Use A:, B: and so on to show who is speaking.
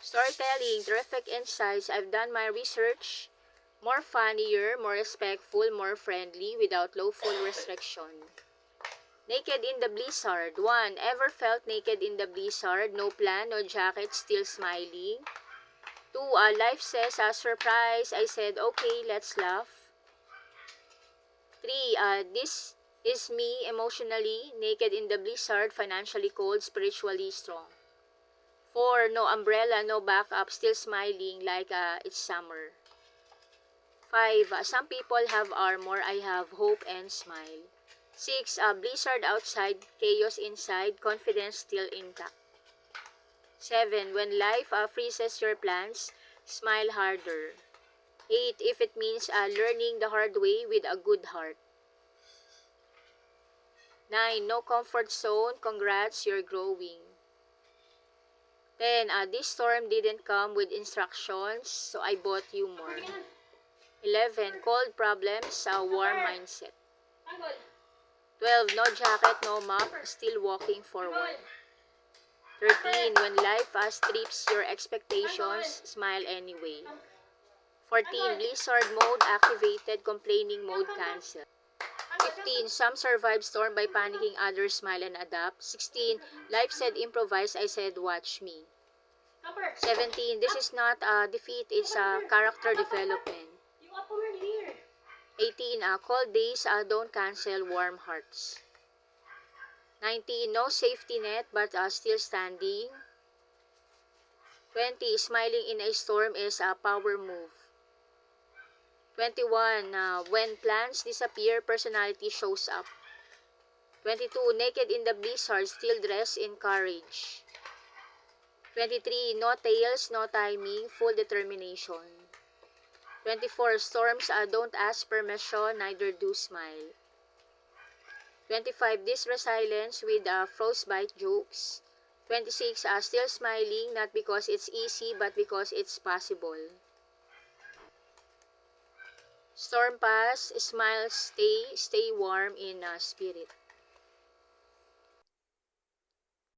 A: Storytelling, terrific insights. I've done my research. More funnier, more respectful, more friendly, without lawful restriction. Naked in the blizzard. 1. Ever felt naked in the blizzard? No plan, no jacket, still smiling. 2. Life says, surprise. I said, okay, let's laugh. 3. This is me emotionally, naked in the blizzard, financially cold, spiritually strong. 4. No umbrella, no backup, still smiling like it's summer. 5. Some people have armor, I have hope and smile. 6. Blizzard outside, chaos inside, confidence still intact. 7. When life freezes your plans, smile harder. 8. If it means learning the hard way with a good heart. 9. No comfort zone, congrats, you're growing. 10. This storm didn't come with instructions, so I bought you more. 11. Cold problems, warm mindset. 12. No jacket, no map, still walking forward. 13. When life strips your expectations, smile anyway. 14. Blizzard mode activated, complaining mode cancelled. 15. Some survive storm by panicking, others smile and adapt. 16. Life said improvise, I said watch me. 17. This is not a defeat, it's a character development. 18. Cold days don't cancel warm hearts. 19. No safety net but still standing. 20. Smiling in a storm is a power move. 21. When plans disappear, personality shows up. 22. Naked in the blizzard, still dressed in courage. 23. No tails, no timing, full determination. 24. Storms don't ask permission, neither do smile. 25. This resilience with frostbite jokes. 26. Still smiling, not because it's easy, but because it's possible. Storm pass, smile, stay warm in spirit.